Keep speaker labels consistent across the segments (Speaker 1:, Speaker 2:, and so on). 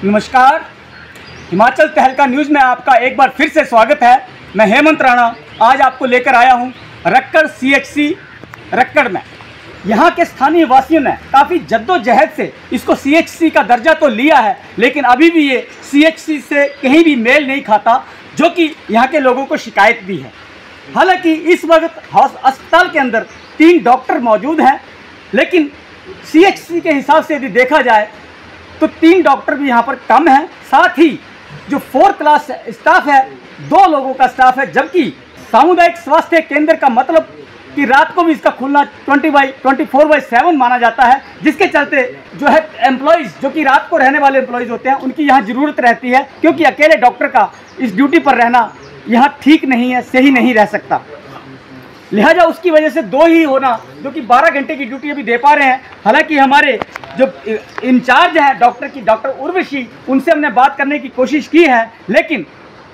Speaker 1: नमस्कार, हिमाचल तहलका न्यूज़ में आपका एक बार फिर से स्वागत है। मैं हेमंत राणा आज आपको लेकर आया हूं रक्कड़ CHC रक्कड़ में। यहां के स्थानीय वासियों ने काफ़ी जद्दोजहद से इसको CHC का दर्जा तो लिया है, लेकिन अभी भी ये CHC से कहीं भी मेल नहीं खाता, जो कि यहां के लोगों को शिकायत भी है। हालांकि इस वक्त अस्पताल के अंदर 3 डॉक्टर मौजूद हैं, लेकिन CHC के हिसाब से यदि देखा जाए तो 3 डॉक्टर भी यहाँ पर कम हैं। साथ ही जो 4 क्लास स्टाफ है, 2 लोगों का स्टाफ है, जबकि सामुदायिक स्वास्थ्य केंद्र का मतलब कि रात को भी इसका खुलना 24/7 माना जाता है, जिसके चलते जो है एम्प्लॉयज़ जो कि रात को रहने वाले एम्प्लॉयज़ होते हैं, उनकी यहाँ ज़रूरत रहती है, क्योंकि अकेले डॉक्टर का इस ड्यूटी पर रहना यहाँ ठीक नहीं है, सही नहीं रह सकता। लिहाजा उसकी वजह से 2 ही होना, जो कि 12 घंटे की ड्यूटी अभी दे पा रहे हैं। हालांकि हमारे जो इंचार्ज हैं डॉक्टर उर्वशी, उनसे हमने बात करने की कोशिश की है, लेकिन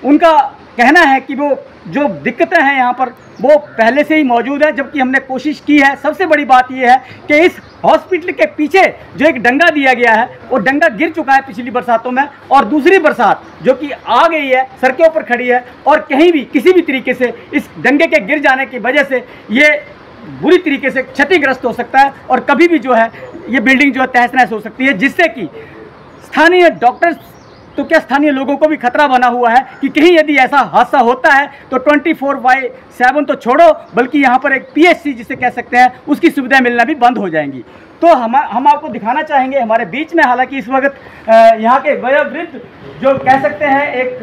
Speaker 1: उनका कहना है कि वो जो दिक्कतें हैं यहाँ पर वो पहले से ही मौजूद है, जबकि हमने कोशिश की है। सबसे बड़ी बात यह है कि इस हॉस्पिटल के पीछे जो एक डंगा दिया गया है, वो डंगा गिर चुका है पिछली बरसातों में, और दूसरी बरसात जो कि आ गई है सड़कों ऊपर खड़ी है, और कहीं भी किसी भी तरीके से इस डंगे के गिर जाने की वजह से ये बुरी तरीके से क्षतिग्रस्त हो सकता है, और कभी भी जो है ये बिल्डिंग जो है तहस नहस हो सकती है, जिससे कि स्थानीय डॉक्टर्स तो क्या स्थानीय लोगों को भी खतरा बना हुआ है कि कहीं यदि ऐसा हादसा होता है तो 24/7 तो छोड़ो, बल्कि यहाँ पर एक PHC जिसे कह सकते हैं, उसकी सुविधाएं मिलना भी बंद हो जाएंगी। तो हम आपको दिखाना चाहेंगे हमारे बीच में, हालांकि इस वक्त यहाँ के वयोवृद्ध जो कह सकते हैं एक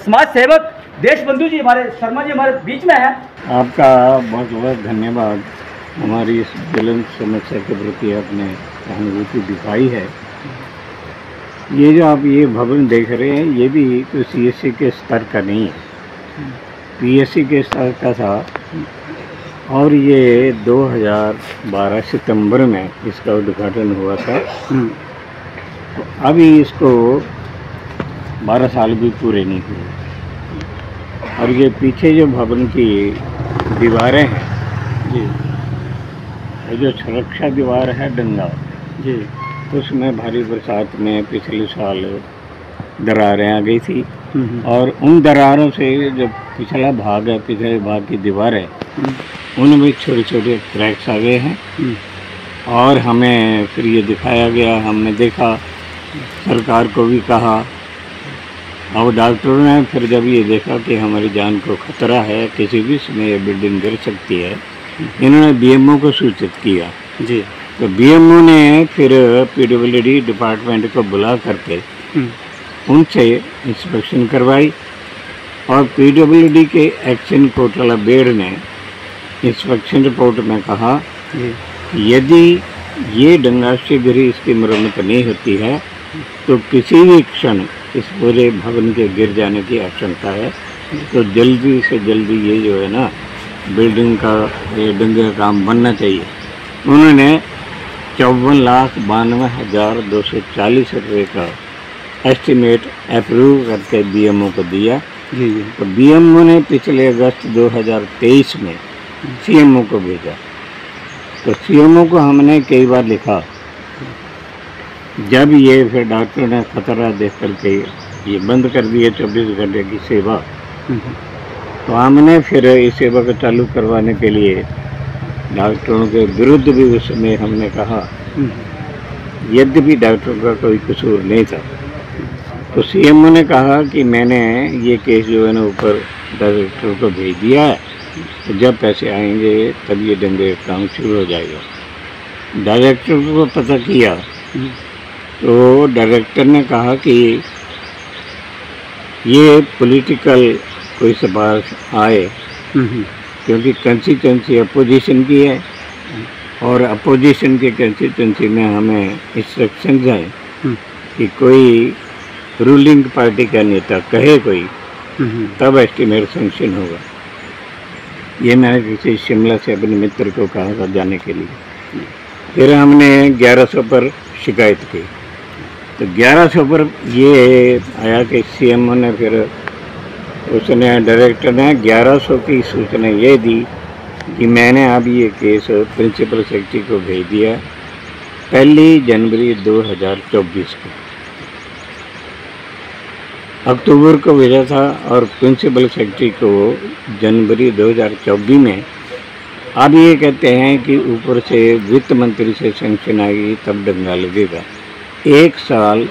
Speaker 1: समाज सेवक देशबंधु जी, हमारे शर्मा जी हमारे बीच में है।
Speaker 2: आपका बहुत बहुत धन्यवाद। हमारी इस ज्वलंत समस्या के प्रति आपने सहानुभूति दिखाई है। ये जो आप ये भवन देख रहे हैं, ये भी तो CHC के स्तर का नहीं है, PHC के स्तर का था, और ये 2012 सितंबर में इसका उद्घाटन हुआ था। तो अभी इसको 12 साल भी पूरे नहीं हुए। और ये पीछे जो भवन की दीवारें हैं जी, ये जो सुरक्षा दीवार है डंगा जी, उसमें भारी बरसात में पिछले साल दरारें आ गई थी, और उन दरारों से जो पिछला भाग है, पिछले भाग की दीवारें, उनमें छोटे छोटे क्रैक्स आ गए हैं। और हमें फिर ये दिखाया गया, हमने देखा, सरकार को भी कहा, और डॉक्टरों ने फिर जब ये देखा कि हमारी जान को खतरा है, किसी भी समय ये बिल्डिंग गिर सकती है, इन्होंने BMO को सूचित किया जी। तो BMO ने फिर PWD डिपार्टमेंट को बुला करके उनसे इंस्पेक्शन करवाई, और PWD के एक्शन कोटला बेड़ ने इंस्पेक्शन रिपोर्ट में कहा यदि ये डंगा शीघ्र ही इसकी मरम्मत नहीं होती है तो किसी भी क्षण इस पूरे भवन के गिर जाने की आशंका है। तो जल्दी से जल्दी ये जो है ना बिल्डिंग का ये डंगे का काम बनना चाहिए। उन्होंने 54,92,240 रुपये का एस्टीमेट अप्रूव करके BMO को दिया जी। तो BMO ने पिछले अगस्त 2023 में CMO को भेजा। तो CMO को हमने कई बार लिखा। जब ये फिर डॉक्टर ने खतरा देख करके ये बंद कर दिए 24 घंटे की सेवा, तो हमने फिर इस सेवा को चालू करवाने के लिए डॉक्टरों के विरुद्ध भी उस समय हमने कहा, यद्यपि डॉक्टरों का कोई कसूर नहीं था। तो CMO ने कहा कि मैंने ये केस जो है ना ऊपर डायरेक्टर को भेज दिया है, तो जब पैसे आएंगे तब ये डंगे का काम शुरू हो जाएगा। डायरेक्टर को पता किया तो डायरेक्टर ने कहा कि ये पॉलिटिकल कोई सिफारिश आए, क्योंकि कंस्टिट्यूंसी अपोजिशन की है, और अपोजिशन के कंस्टिट्यूंसी में हमें इंस्ट्रक्शंस हैं कि कोई रूलिंग पार्टी का नेता कहे कोई, तब एस्टीमेट सैंक्शन होगा। ये मैंने किसी शिमला से अपने मित्र को कहा था जाने के लिए। फिर हमने 1100 पर शिकायत की, तो 1100 पर ये आया कि CMO ने फिर उसने डायरेक्टर ने 1100 की सूचना ये दी कि मैंने अब ये केस प्रिंसिपल सेक्रेटरी को भेज दिया 1 जनवरी 2024 को। अक्टूबर को भेजा था और प्रिंसिपल सेक्रेटरी को जनवरी 2024 में। अब ये कहते हैं कि ऊपर से वित्त मंत्री से सैंक्शन आएगी तब डंगा लगेगा। 1 साल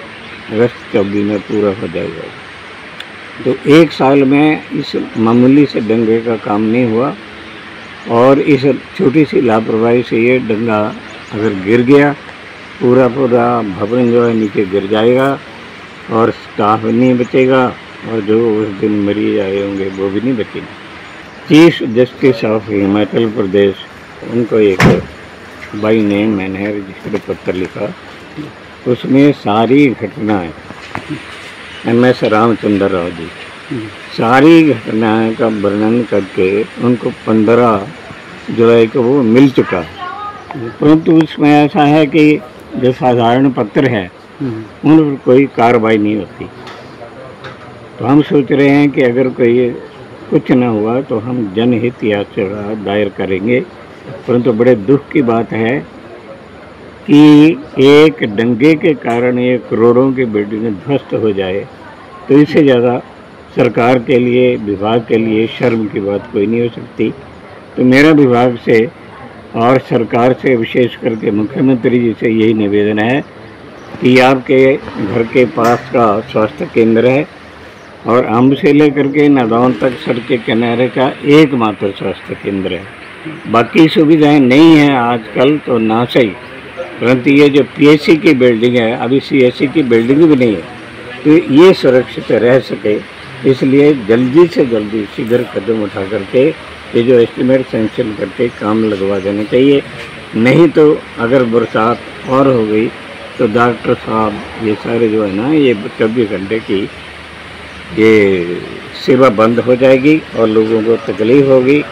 Speaker 2: अगस्त 24 में पूरा हो जाएगा। तो 1 साल में इस मामूली से दंगे का काम नहीं हुआ और इस छोटी सी लापरवाही से ये दंगा अगर गिर गया, पूरा भवन जो है नीचे गिर जाएगा और स्टाफ नहीं बचेगा और जो उस दिन मरीज आए होंगे वो भी नहीं बचेंगे। Chief justice of Himachal Pradesh, उनको एक बाई नेम मैंने रजिस्टर्ड पत्र लिखा, उसमें सारी घटनाएं MS रामचंद्र राव जी सारी घटनाएं का वर्णन करके उनको 15 जुलाई को वो मिल चुका है। परंतु उसमें ऐसा है कि जो साधारण पत्र है उन पर कोई कार्रवाई नहीं होती। तो हम सोच रहे हैं कि अगर कोई कुछ न हुआ तो हम जनहित याचिका दायर करेंगे। परंतु बड़े दुख की बात है कि एक दंगे के कारण ये करोड़ों की बिल्डिंग ध्वस्त हो जाए, तो इससे ज़्यादा सरकार के लिए, विभाग के लिए शर्म की बात कोई नहीं हो सकती। तो मेरा विभाग से और सरकार से, विशेष करके मुख्यमंत्री जी से यही निवेदन है कि आपके घर के पास का स्वास्थ्य केंद्र है और अम्ब से लेकर के नादौन तक सड़क के किनारे का एकमात्र स्वास्थ्य केंद्र है। बाकी सुविधाएं नहीं हैं आजकल तो ना सही, परंतु ये जो PSC की बिल्डिंग है, अभी CSC की बिल्डिंग भी नहीं है, तो ये सुरक्षित रह सके, इसलिए जल्दी से जल्दी शीघ्र कदम उठा करके ये जो एस्टीमेट सेंक्शन करके काम लगवा देना चाहिए। नहीं तो अगर बरसात और हो गई तो डॉक्टर साहब ये सारे जो है ना, ये 24 घंटे की ये सेवा बंद हो जाएगी और लोगों को तकलीफ होगी।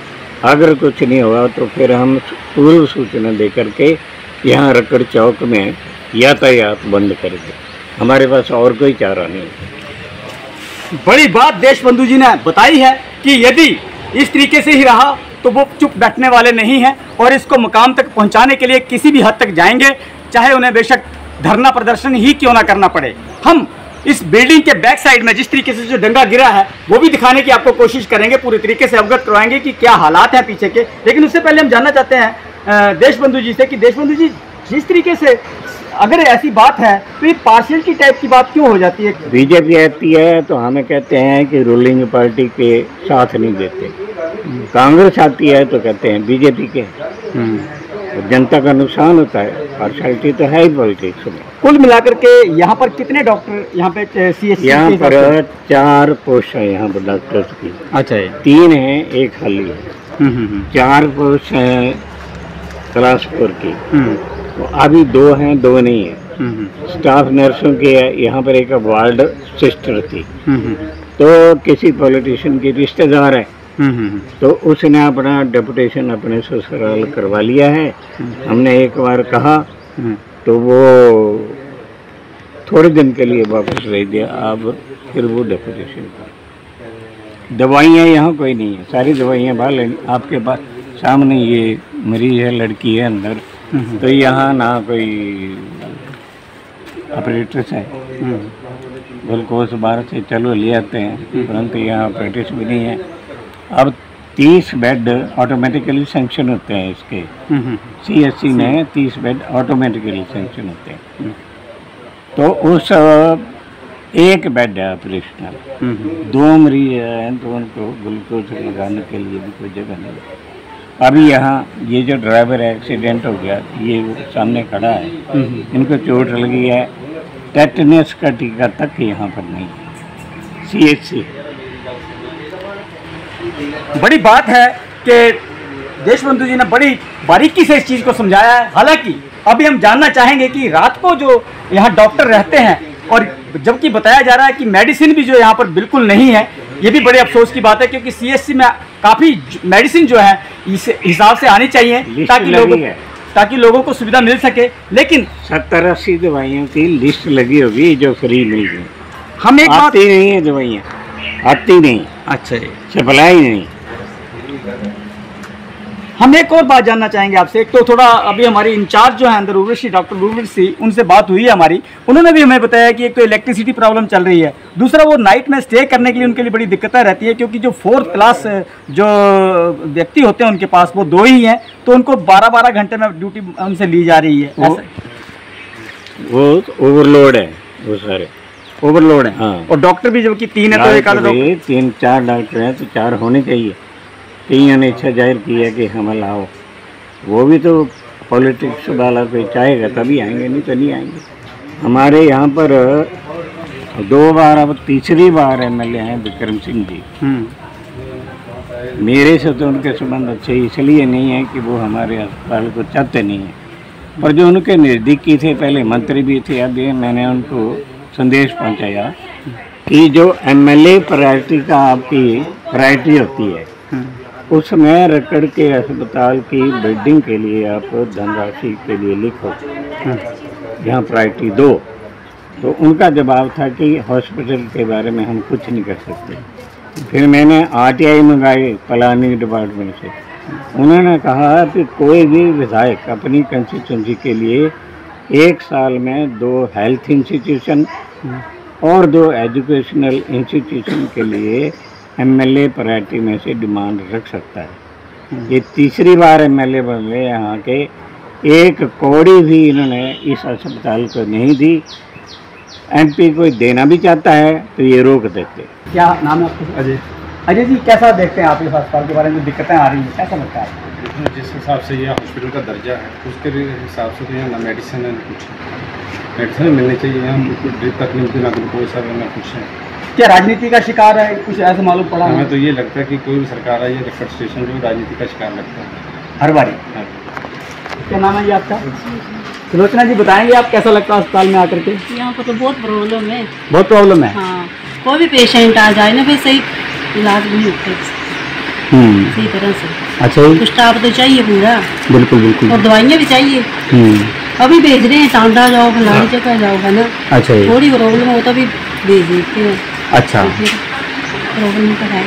Speaker 2: अगर कुछ नहीं हुआ तो फिर हम पूर्व सूचना दे करके यहाँ रक्कड़ चौक में यातायात बंद करेंगे। हमारे पास और कोई चारा नहीं।
Speaker 1: बड़ी बात देशबंधु जी ने बताई है कि यदि इस तरीके से ही रहा तो वो चुप बैठने वाले नहीं हैं और इसको मुकाम तक पहुंचाने के लिए किसी भी हद तक जाएंगे, चाहे उन्हें बेशक धरना प्रदर्शन ही क्यों ना करना पड़े। हम इस बिल्डिंग के बैक साइड में जिस तरीके से जो दंगा गिरा है वो भी दिखाने की आपको कोशिश करेंगे, पूरी तरीके से अवगत करवाएंगे कि क्या हालात हैं पीछे के। लेकिन उससे पहले हम जानना चाहते हैं देशबंधु जी से कि देशबंधु जी, जिस तरीके से अगर ऐसी बात है तो ये पार्शियलिटी टाइप की बात क्यों हो जाती है?
Speaker 2: बीजेपी आती है तो हमें कहते हैं कि रूलिंग पार्टी के साथ नहीं देते, कांग्रेस आती है तो कहते हैं बीजेपी के। तो जनता का नुकसान होता है, पार्शियलिटी तो है ही पॉलिटिक्स में।
Speaker 1: कुल मिलाकर के यहाँ पर कितने डॉक्टर यहाँ पे CSC? यहाँ
Speaker 2: पर 4 पोस्ट है यहाँ पर डॉक्टर्स की।
Speaker 1: अच्छा,
Speaker 2: 3 है, 1 खाली है। 4 पोस्ट है क्लास 4 की, तो अभी 2 हैं, 2 नहीं है। स्टाफ नर्सों के यहाँ पर एक वार्ड सिस्टर थी, तो किसी पॉलिटिशियन की रिश्तेदार है, तो उसने अपना डेपुटेशन अपने ससुराल करवा लिया है। हमने एक बार कहा तो वो थोड़े दिन के लिए वापस ले दिया, अब फिर वो डेपुटेशन। दवाइयाँ यहाँ कोई नहीं है, सारी दवाइयाँ बाहर लेनी। आपके पास सामने ये मरीज है, लड़की है अंदर, तो यहाँ ना कोई ऑपरेटर्स है। ग्लूकोज बाहर से चलो ले आते हैं, परंतु यहाँ ऑपरेटर्स भी नहीं है। अब 30 बेड ऑटोमेटिकली सेंक्शन होते हैं इसके, CSC में 30 बेड ऑटोमेटिकली सेंक्शन होते हैं। तो उस 1 बेड है ऑपरेशनल, 2 मरीज हैं तो उनको ग्लूकोज लगाने के लिए भी कोई जगह नहीं। अभी यहाँ ये जो ड्राइवर एक्सीडेंट हो गया, ये सामने खड़ा है, इनको चोट लगी है, टेटनस का टीका तक यहाँ पर नहीं है। CSC
Speaker 1: बड़ी बात है कि देशबंधु जी ने बड़ी बारीकी से इस चीज़ को समझाया है। हालांकि अभी हम जानना चाहेंगे कि रात को जो यहाँ डॉक्टर रहते हैं, और जबकि बताया जा रहा है कि मेडिसिन भी जो यहाँ पर बिल्कुल नहीं है, ये भी बड़े अफसोस की बात है, क्योंकि CSC में काफ़ी मेडिसिन जो है इस हिसाब से आनी चाहिए ताकि लोगों को सुविधा मिल सके। लेकिन
Speaker 2: 70-80 दवाइयों की लिस्ट लगी होगी जो फ्री मिल गई।
Speaker 1: हम एक बात
Speaker 2: आती नहीं है, दवाइयाँ आती नहीं।
Speaker 1: अच्छा जी,
Speaker 2: सप्लाई नहीं।
Speaker 1: हम एक और बात जानना चाहेंगे आपसे। एक तो थोड़ा अभी हमारी इंचार्ज जो है अंदर उर्वशी, डॉक्टर उर्वशी, उनसे बात हुई है हमारी। उन्होंने भी हमें बताया कि एक तो इलेक्ट्रिसिटी प्रॉब्लम चल रही है, दूसरा वो नाइट में स्टे करने के लिए उनके लिए बड़ी दिक्कतें रहती है, क्योंकि जो 4th क्लास जो व्यक्ति होते हैं उनके पास वो 2 ही हैं, तो उनको 12-12 घंटे में ड्यूटी उनसे ली जा रही है।
Speaker 2: वो ओवरलोड है, वो सारे
Speaker 1: ओवरलोड है।
Speaker 2: हाँ।
Speaker 1: और डॉक्टर भी जो कि 3 है, तो एक आधा
Speaker 2: 3-4 डॉक्टर हैं तो 4 होने चाहिए। कईयों ने इच्छा जाहिर की है कि हमें लाओ, वो भी तो पॉलिटिक्स वाला कोई चाहेगा तभी आएंगे, नहीं तो नहीं आएंगे। हमारे यहाँ पर 2 बार, अब तीसरी बार MLA हैं विक्रम सिंह जी। मेरे से तो उनके संबंध अच्छे इसलिए नहीं है कि वो हमारे अस्पताल को चाहते नहीं हैं, पर जो उनके नज़दीकी थे, पहले मंत्री भी थे, अभी मैंने उनको संदेश पहुंचाया कि जो MLA प्रायोरिटी का आपकी प्रायोरिटी होती है, उसमें रक्कड़ के अस्पताल की बिल्डिंग के लिए आप धनराशि के लिए लिखो, यहाँ प्रायोरिटी दो। तो उनका जवाब था कि हॉस्पिटल के बारे में हम कुछ नहीं कर सकते। फिर मैंने RTI मंगाई प्लानिंग डिपार्टमेंट से, उन्होंने कहा कि कोई भी विधायक अपनी कंस्टिट्यूंसी के लिए 1 साल में 2 हेल्थ इंस्टीट्यूशन और 2 एजुकेशनल इंस्टीट्यूशन के लिए MLA प्रायोरिटी में से डिमांड रख सकता है। ये तीसरी बार MLA बन गए यहाँ के, 1 कौड़ी भी इन्होंने इस अस्पताल को नहीं दी। MP कोई देना भी चाहता है तो ये रोक देते।
Speaker 1: क्या नाम है आपका? अजय। अजय जी, कैसा देखते हैं आप इस अस्पताल के बारे में, जो दिक्कतें आ रही हैं, कैसा लगता है?
Speaker 3: जिस हिसाब से ये हॉस्पिटल का दर्जा है उसके हिसाब से तो यहाँ ना मेडिसिन है, ना कुछ मेडिसिन मिलनी चाहिए यहाँ, बिल्कुल ड्रिप तक मिलती, ना ग्लूकोज है, ना कुछ है।
Speaker 1: क्या राजनीति का शिकार है, कुछ ऐसा मालूम पड़ा?
Speaker 3: हमें तो ये लगता है कि कोई भी सरकार आई है, रक्कड़ स्टेशन जो राजनीति का शिकार लगता है
Speaker 1: हर बारी। क्या नाम है जी आपका? सुलोचना जी, बताएंगे आप कैसा लगता है अस्पताल में आकर के?
Speaker 4: यहाँ पर तो बहुत प्रॉब्लम है।
Speaker 1: बहुत प्रॉब्लम है।
Speaker 4: हाँ, कोई भी पेशेंट आ जाए ना, फिर सही इलाज नहीं होता सही तरह से।
Speaker 1: अच्छा जी।
Speaker 4: स्टाफ तो चाहिए पूरा।
Speaker 1: बिल्कुल बिल्कुल।
Speaker 4: और दवाइयाँ भी चाहिए। अभी भेज रहे हैं, टांडा जाओ, फलानी जगह जाओ, है ना।
Speaker 1: अच्छा जी।
Speaker 4: थोड़ी प्रॉब्लम हो तो भी भेज देते हैं।
Speaker 1: अच्छा।
Speaker 4: प्रॉब्लम तो है।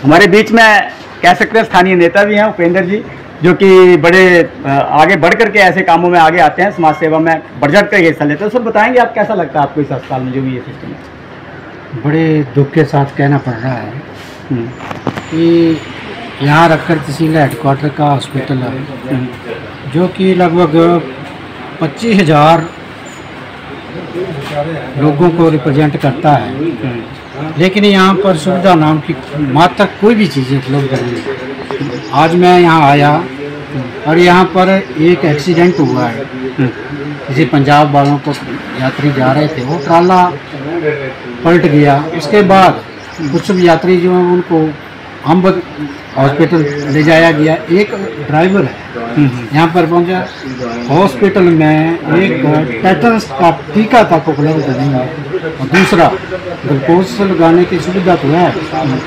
Speaker 1: हमारे बीच में कह सकते हैं स्थानीय नेता भी हैं, उपेंद्र जी, जो कि बड़े आगे बढ़ करके ऐसे कामों में आगे आते हैं, समाज सेवा में बढ़ चढ़ कर हिस्सा लेते हैं। सर, बताएंगे आप कैसा लगता है आपको इस अस्पताल में जो भी ये सिस्टम है?
Speaker 5: बड़े दुख के साथ कहना पड़ रहा है कि यहाँ रक्कड़ तहसील हेडक्वार्टर का हॉस्पिटल है, जो कि लगभग 25,000 लोगों को रिप्रेजेंट करता है, लेकिन यहाँ पर सुविधा नाम की मात्र कोई भी चीज़ें उपलब्ध नहीं है। आज मैं यहाँ आया और यहाँ पर एक एक्सीडेंट हुआ है, किसी पंजाब वालों को यात्री जा रहे थे, वो ट्राला पलट गया। उसके बाद कुछ यात्री जो हैं उनको अम्बद हॉस्पिटल ले जाया गया। एक ड्राइवर है यहाँ पर पहुँचा, हॉस्पिटल में एक टेटनस का टीका तक उपलब्ध नहीं है, और दूसरा ग्लूकोज लगाने की सुविधा तो है,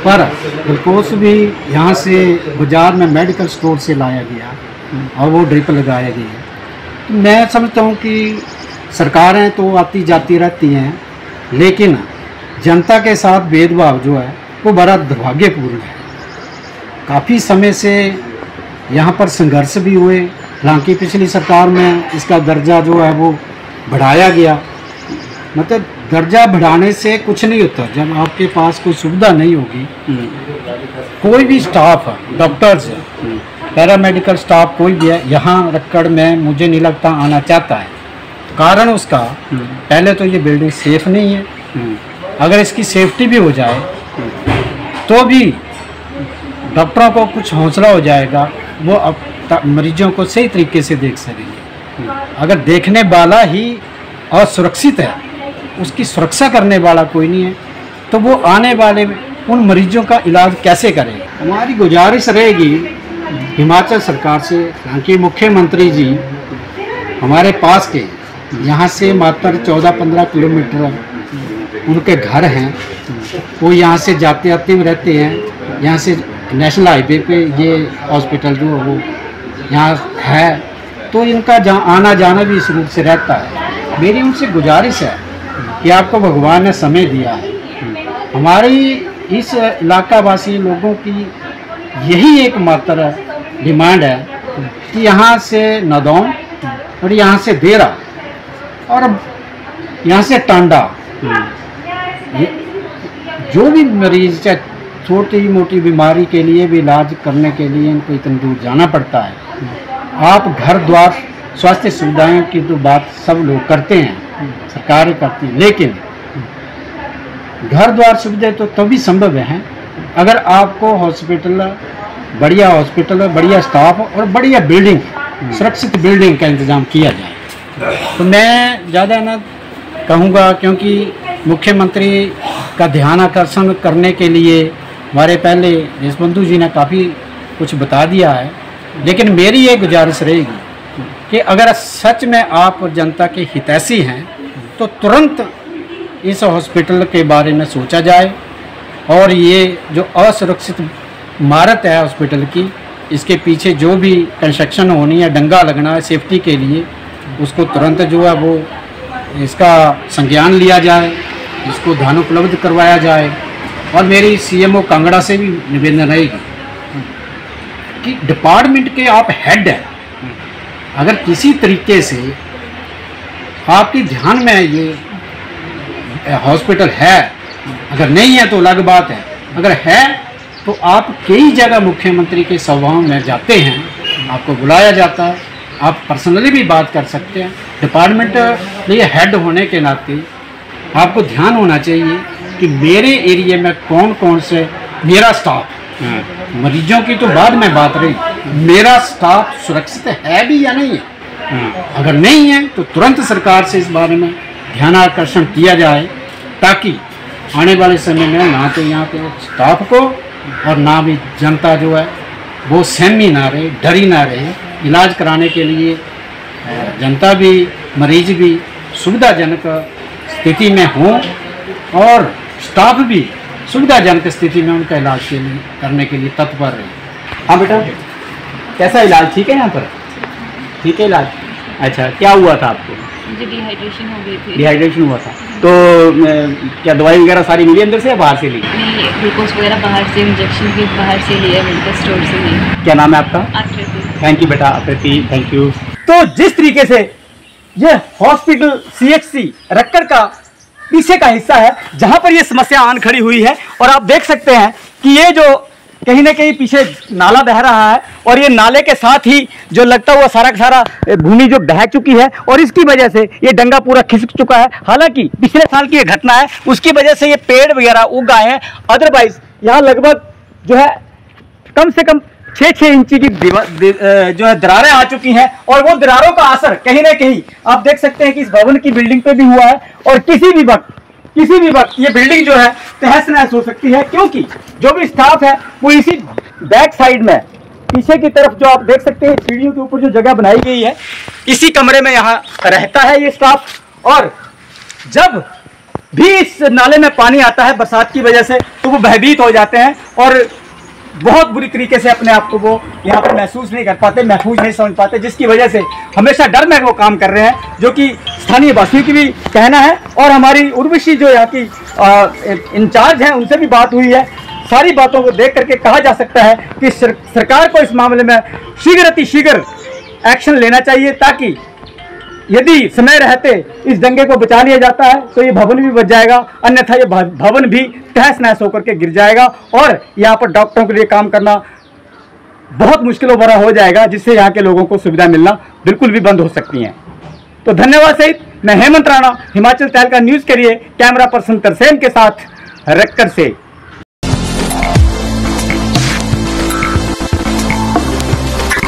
Speaker 5: पर ग्लूकोज भी यहाँ से बाजार में मेडिकल स्टोर से लाया गया और वो ड्रिप लगाया गया। तो मैं समझता हूँ कि सरकारें तो आती जाती रहती हैं, लेकिन जनता के साथ भेदभाव जो है वो बड़ा दुर्भाग्यपूर्ण है। काफ़ी समय से यहाँ पर संघर्ष भी हुए, हालांकि पिछली सरकार में इसका दर्जा जो है वो बढ़ाया गया। मतलब दर्जा बढ़ाने से कुछ नहीं होता, जब आपके पास कोई सुविधा नहीं होगी, कोई भी स्टाफ है, डॉक्टर्स है, पैरामेडिकल स्टाफ कोई भी है, यहाँ रक्कड़ में मुझे नहीं लगता आना चाहता है। कारण उसका पहले तो ये बिल्डिंग सेफ नहीं है, अगर इसकी सेफ्टी भी हो जाए तो भी डॉक्टरों को कुछ हौसला हो जाएगा, वो अब मरीजों को सही तरीके से देख सकेंगे। अगर देखने वाला ही असुरक्षित है, उसकी सुरक्षा करने वाला कोई नहीं है, तो वो आने वाले उन मरीजों का इलाज कैसे करेगा। हमारी गुजारिश रहेगी हिमाचल सरकार से, क्योंकि मुख्यमंत्री जी हमारे पास के यहाँ से मात्र 14-15 किलोमीटर उनके घर हैं, वो यहाँ से जाते आते में रहते हैं। यहाँ से नेशनल हाईवे पे ये हॉस्पिटल जो है वो यहाँ है, तो इनका आना जाना भी इस रूप से रहता है। मेरी उनसे गुजारिश है कि आपको भगवान ने समय दिया है, हमारी इस इलाका वासी लोगों की यही एक मात्र डिमांड है कि यहाँ से नदौन और यहाँ से देरा और यहाँ से टांडा, जो भी मरीज चाहे छोटी मोटी बीमारी के लिए भी इलाज करने के लिए इनको इतनी दूर जाना पड़ता है। आप घर द्वार स्वास्थ्य सुविधाओं की तो बात सब लोग करते हैं, सरकार करती है, लेकिन घर द्वार सुविधा तो तभी संभव है अगर आपको हॉस्पिटल, बढ़िया स्टाफ और बढ़िया बिल्डिंग, सुरक्षित बिल्डिंग का इंतज़ाम किया जाए। तो मैं ज़्यादा ना कहूँगा, क्योंकि मुख्यमंत्री का ध्यान आकर्षण करने के लिए हमारे पहले देशबंधु जी ने काफ़ी कुछ बता दिया है, लेकिन मेरी ये गुजारिश रहेगी कि अगर सच में आप जनता के हितैषी हैं तो तुरंत इस हॉस्पिटल के बारे में सोचा जाए और ये जो असुरक्षित इमारत है हॉस्पिटल की, इसके पीछे जो भी कंस्ट्रक्शन होनी है, डंगा लगना है सेफ्टी के लिए, उसको तुरंत जो है वो इसका संज्ञान लिया जाए, इसको धन उपलब्ध करवाया जाए। और मेरी सीएमओ कांगड़ा से भी निवेदन रहेगी कि डिपार्टमेंट के आप हेड हैं, अगर किसी तरीके से आपके ध्यान में ये हॉस्पिटल है, अगर नहीं है तो अलग बात है, अगर है तो आप कई जगह मुख्यमंत्री के सभाओं में जाते हैं, आपको बुलाया जाता है, आप पर्सनली भी बात कर सकते हैं। डिपार्टमेंट लिए हेड होने के नाते आपको ध्यान होना चाहिए कि मेरे एरिया में कौन कौन से मेरा स्टाफ, मरीजों की तो बाद में बात रही, मेरा स्टाफ सुरक्षित है भी या नहीं है। अगर नहीं है तो तुरंत सरकार से इस बारे में ध्यान आकर्षण किया जाए, ताकि आने वाले समय में ना तो यहाँ के स्टाफ को और ना भी जनता जो है वो सहमी ना रहे, डरी ना रहे। इलाज कराने के लिए जनता भी, मरीज भी सुविधाजनक स्थिति में हों और स्टाफ भी सुविधाजनक स्थिति में उनका इलाज के लिए करने के लिए तत्पर रहे।
Speaker 1: हाँ बेटा, कैसा इलाज? ठीक है यहाँ पर? ठीक है इलाज। अच्छा, क्या हुआ था आपको?
Speaker 6: मुझे डिहाइड्रेशन हो गई थी।
Speaker 1: डिहाइड्रेशन हुआ था तो क्या दवाई वगैरह सारी मिली अंदर से या बाहर से ली?
Speaker 6: नहीं, ग्लूकोज वगैरह बाहर से, इंजेक्शन भी बाहर से लिया, मेडिकल स्टोर से नहीं।
Speaker 1: क्या नाम है आपका?
Speaker 6: आकृति।
Speaker 1: थैंक यू बेटा, आकृति, थैंक यू। तो जिस तरीके से ये हॉस्पिटल CHC रक्कड़ का पीछे का हिस्सा है जहां पर ये समस्या आन खड़ी हुई है, और आप देख सकते हैं कि ये जो कहीं ना कहीं पीछे नाला बह रहा है और ये नाले के साथ ही जो लगता हुआ सारा का सारा भूमि जो बह चुकी है और इसकी वजह से ये डंगा पूरा खिसक चुका है। हालांकि पिछले साल की ये घटना है, उसकी वजह से ये पेड़ वगैरह उग गए हैं, अदरवाइज यहाँ लगभग जो है कम से कम 6-6 इंची की जो है दरारें आ चुकी हैं, और वो दरारों का असर कहीं ना कहीं आप देख सकते हैं कि इस भवन की बिल्डिंग पे भी हुआ है, और किसी भी वक्त ये बिल्डिंग जो है तहस नहस हो सकती है, क्योंकि जो भी स्टाफ है वो इसी बैक साइड में पीछे की तरफ जो आप देख सकते हैं सीढ़ियों के ऊपर जो जगह बनाई गई है, इसी कमरे में यहाँ रहता है ये स्टाफ। और जब भी इस नाले में पानी आता है बरसात की वजह से तो वो भयभीत हो जाते हैं और बहुत बुरी तरीके से अपने आप को वो यहाँ पर महसूस नहीं कर पाते, महफूज नहीं समझ पाते, जिसकी वजह से हमेशा डर में वो काम कर रहे हैं, जो कि स्थानीय वासियों की भी कहना है। और हमारी उर्वशी जो यहाँ की इंचार्ज हैं उनसे भी बात हुई है। सारी बातों को देख करके कहा जा सकता है कि सरकार को इस मामले में शीघ्र एक्शन लेना चाहिए, ताकि यदि समय रहते इस दंगे को बचा लिया जाता है तो ये भवन भी बच जाएगा, अन्यथा ये भवन भी तहस नहस होकर के गिर जाएगा और यहाँ पर डॉक्टरों के लिए काम करना बहुत मुश्किलों भरा हो जाएगा, जिससे यहाँ के लोगों को सुविधा मिलना बिल्कुल भी बंद हो सकती है। तो धन्यवाद सहित मैं हेमंत राणा, हिमाचल तहलका न्यूज़ के लिए कैमरा पर्सन तरसेम के साथ रक्कड़ से।